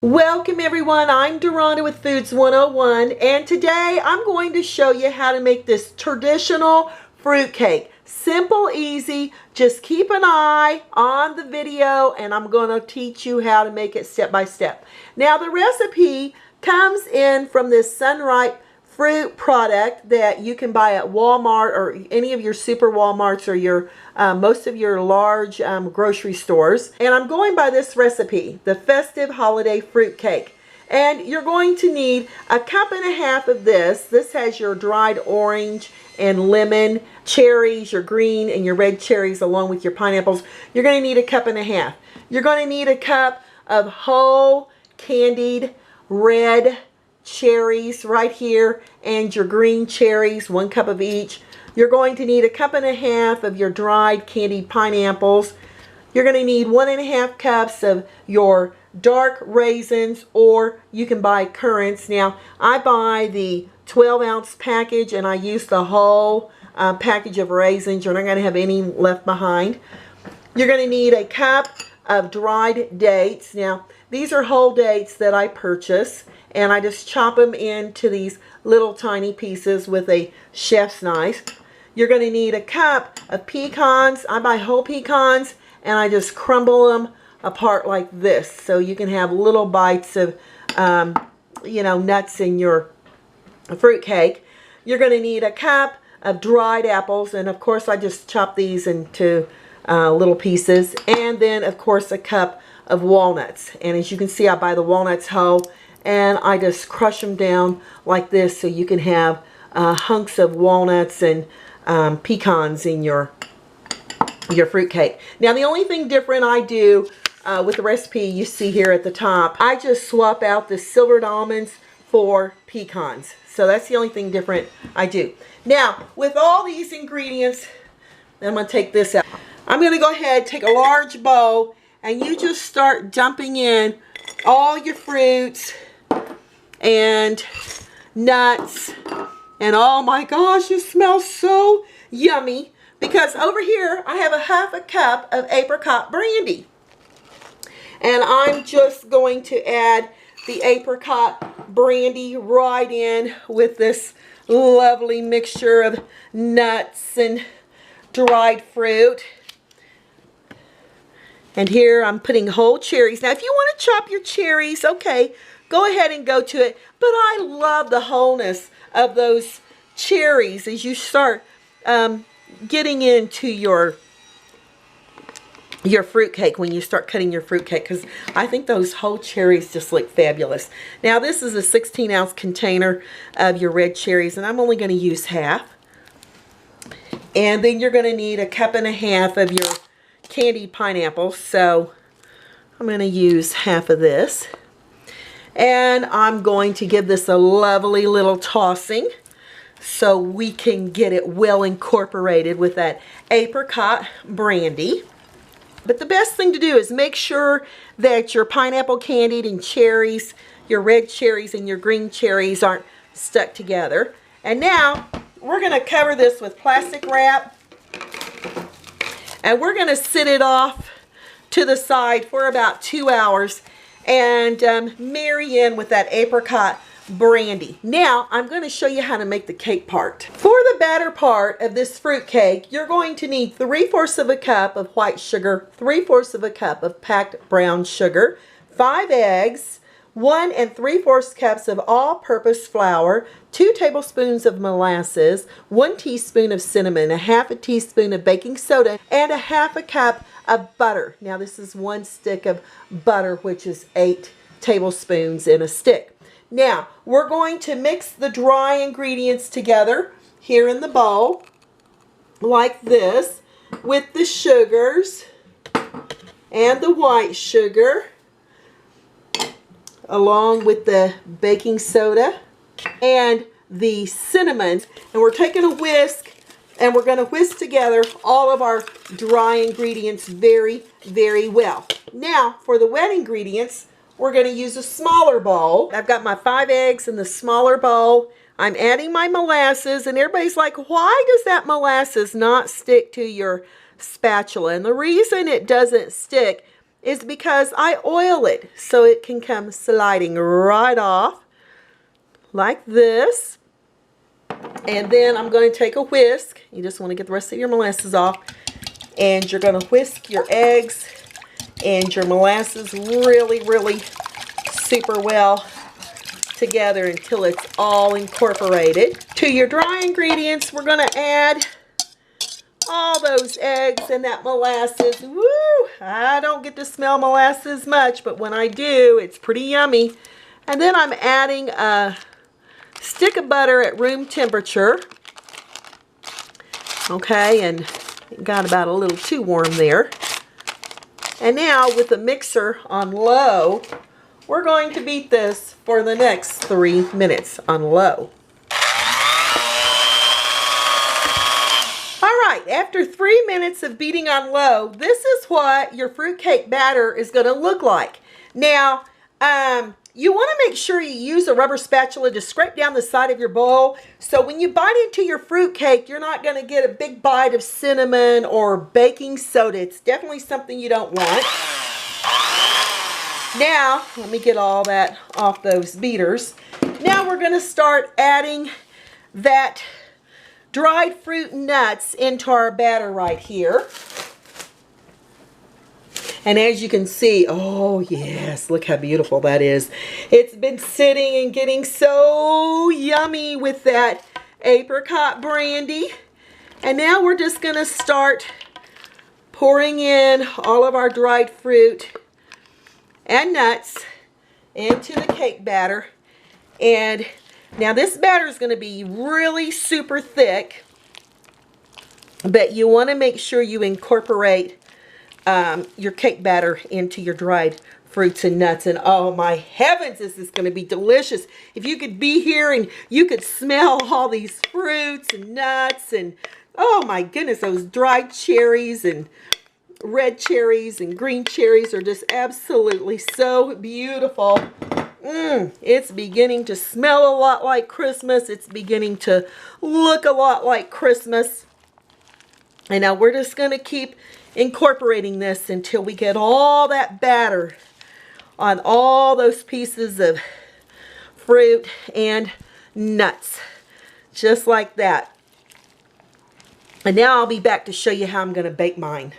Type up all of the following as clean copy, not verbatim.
Welcome everyone, I'm Deronda with Foods 101, and today I'm going to show you how to make this traditional fruit cake. Simple, easy, just keep an eye on the video and I'm going to teach you how to make it step by step. Now the recipe comes in from this Sunripe Fruit product that you can buy at Walmart or any of your super Walmarts or your most of your large grocery stores. And I'm going by this recipe, the Festive Holiday Fruit Cake. And you're going to need a cup and a half of this. This has your dried orange and lemon, cherries, your green and your red cherries along with your pineapples. You're going to need a cup and a half. You're going to need a cup of whole candied red cherries right here and your green cherries, 1 cup of each. You're going to need a cup and a half of your dried candied pineapples. You're going to need 1.5 cups of your dark raisins, or you can buy currants. Now I buy the 12-ounce package and I use the whole package of raisins. You're not going to have any left behind. You're going to need a cup of dried dates. Now these are whole dates that I purchase, and I just chop them into these little tiny pieces with a chef's knife. You're going to need a cup of pecans. I buy whole pecans and I just crumble them apart like this so you can have little bites of nuts in your fruit cake. You're going to need a cup of dried apples, and of course I just chop these into little pieces, and then of course a cup of walnuts. And as you can see, I buy the walnuts whole and I just crush them down like this so you can have hunks of walnuts and pecans in your fruit cake. Now the only thing different I do with the recipe you see here at the top, I just swap out the silvered almonds for pecans. So that's the only thing different I do. Now with all these ingredients, I'm going to take this out. I'm going to go ahead, take a large bowl, and you just start dumping in all your fruits and nuts. And oh my gosh, it smells so yummy, because over here I have a ½ cup of apricot brandy. And I'm just going to add the apricot brandy right in with this lovely mixture of nuts and dried fruit. And here I'm putting whole cherries. Now if you want to chop your cherries, okay, go ahead and go to it. But I love the wholeness of those cherries as you start getting into your fruit cake, when you start cutting your fruit cake, because I think those whole cherries just look fabulous. Now this is a 16-ounce container of your red cherries, and I'm only going to use half. And then you're going to need a cup and a half of your candied pineapple, so I'm going to use half of this. And I'm going to give this a lovely little tossing so we can get it well incorporated with that apricot brandy. But the best thing to do is make sure that your pineapple candied and cherries, your red cherries and your green cherries aren't stuck together. And now we're going to cover this with plastic wrap, and we're going to sit it off to the side for about 2 hours and marry in with that apricot brandy. Now I'm going to show you how to make the cake part. For the batter part of this fruit cake, you're going to need 3/4 of a cup of white sugar, 3/4 of a cup of packed brown sugar, 5 eggs, 1 3/4 cups of all-purpose flour, 2 tablespoons of molasses, 1 teaspoon of cinnamon, 1/2 teaspoon of baking soda, and 1/2 cup of butter. Now this is 1 stick of butter, which is 8 tablespoons in a stick. Now we're going to mix the dry ingredients together here in the bowl like this with the sugars and the white sugar, along with the baking soda and the cinnamon. And we're taking a whisk and we're going to whisk together all of our dry ingredients very, very well. Now for the wet ingredients, we're going to use a smaller bowl. I've got my 5 eggs in the smaller bowl. I'm adding my molasses, and everybody's like, why does that molasses not stick to your spatula? And the reason it doesn't stick is because I oil it so it can come sliding right off like this. And then I'm going to take a whisk. You just want to get the rest of your molasses off. And you're going to whisk your eggs and your molasses really, really super well together until it's all incorporated. To your dry ingredients, we're going to add all those eggs and that molasses. Woo! I don't get to smell molasses much, but when I do, it's pretty yummy. And then I'm adding a stick of butter at room temperature. Okay, and it got about a little too warm there. And now with the mixer on low, we're going to beat this for the next 3 minutes on low. Alright, after 3 minutes of beating on low, this is what your fruitcake batter is going to look like. Now, you want to make sure you use a rubber spatula to scrape down the side of your bowl. So when you bite into your fruitcake, you're not going to get a big bite of cinnamon or baking soda. It's definitely something you don't want. Now, let me get all that off those beaters. Now we're going to start adding that dried fruit and nuts into our batter right here. And as you can see, oh yes, look how beautiful that is. It's been sitting and getting so yummy with that apricot brandy. And now we're just going to start pouring in all of our dried fruit and nuts into the cake batter. And now this batter is going to be really super thick, but you want to make sure you incorporate your cake batter into your dried fruits and nuts. And oh my heavens, this is going to be delicious. If you could be here and you could smell all these fruits and nuts, and oh my goodness, those dried cherries and red cherries and green cherries are just absolutely so beautiful. It's beginning to smell a lot like Christmas. It's beginning to look a lot like Christmas. And now we're just going to keep incorporating this until we get all that batter on all those pieces of fruit and nuts. Just like that. And now I'll be back to show you how I'm going to bake mine.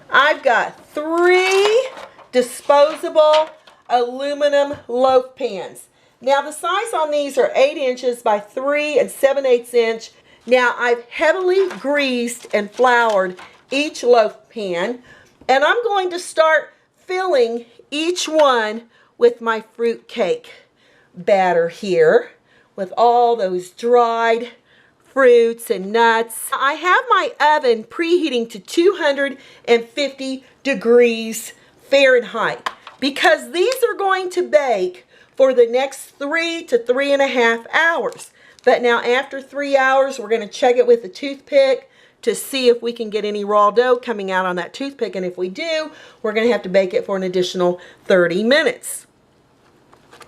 I've got 3 disposable aluminum loaf pans. Now the size on these are 8 inches by 3 7/8 inch. Now I've heavily greased and floured each loaf pan, and I'm going to start filling each one with my fruit cake batter here with all those dried fruits and nuts. I have my oven preheating to 250 degrees Fahrenheit because these are going to bake for the next 3 to 3.5 hours. But now after 3 hours, we're going to check it with a toothpick to see if we can get any raw dough coming out on that toothpick. And if we do, we're going to have to bake it for an additional 30 minutes.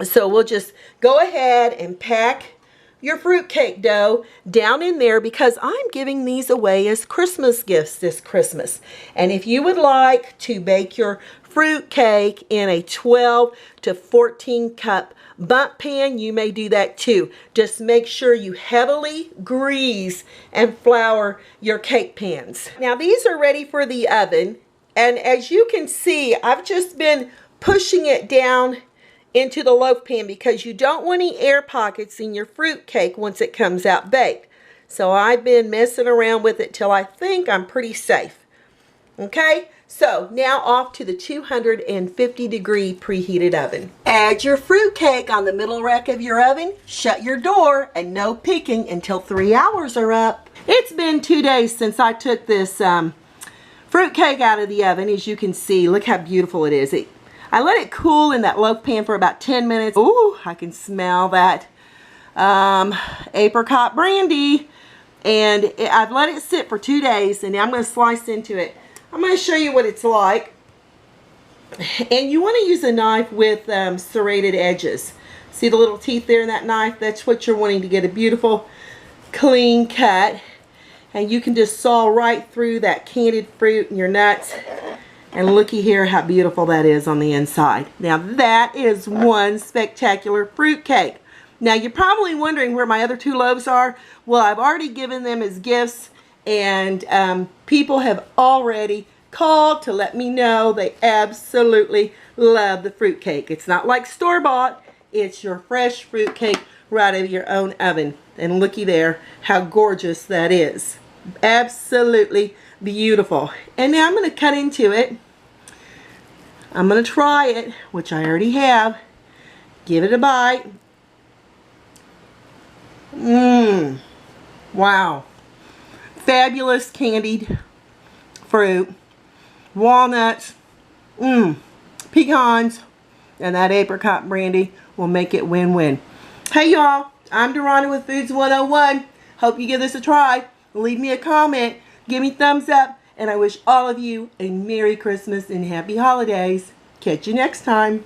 So we'll just go ahead and pack your fruitcake dough down in there because I'm giving these away as Christmas gifts this Christmas. And if you would like to bake your fruitcake in a 12 to 14 cup bundt pan, you may do that too. Just make sure you heavily grease and flour your cake pans. Now these are ready for the oven, and as you can see, I've just been pushing it down into the loaf pan because you don't want any air pockets in your fruit cake once it comes out baked. So I've been messing around with it till I think I'm pretty safe. Okay, so now off to the 250 degree preheated oven. Add your fruit cake on the middle rack of your oven, shut your door, and no peeking until 3 hours are up. It's been 2 days since I took this fruit cake out of the oven. As you can see, look how beautiful it is. I let it cool in that loaf pan for about 10 minutes. Ooh, I can smell that apricot brandy. And I've let it sit for 2 days, and now I'm going to slice into it. I'm going to show you what it's like. And you want to use a knife with serrated edges. See the little teeth there in that knife? That's what you're wanting to get a beautiful, clean cut. And you can just saw right through that candied fruit and your nuts. And looky here how beautiful that is on the inside. Now that is one spectacular fruit cake. Now you're probably wondering where my other 2 loaves are. Well, I've already given them as gifts, and people have already called to let me know they absolutely love the fruit cake. It's not like store-bought. It's your fresh fruit cake right out of your own oven. And looky there how gorgeous that is. Absolutely beautiful. And now I'm going to cut into it. I'm going to try it, which I already have. Give it a bite. Wow. Fabulous candied fruit. Walnuts. Pecans. And that apricot brandy will make it win-win. Hey y'all, I'm Deronda with Foods 101. Hope you give this a try. Leave me a comment. Give me thumbs up. And I wish all of you a Merry Christmas and Happy Holidays. Catch you next time.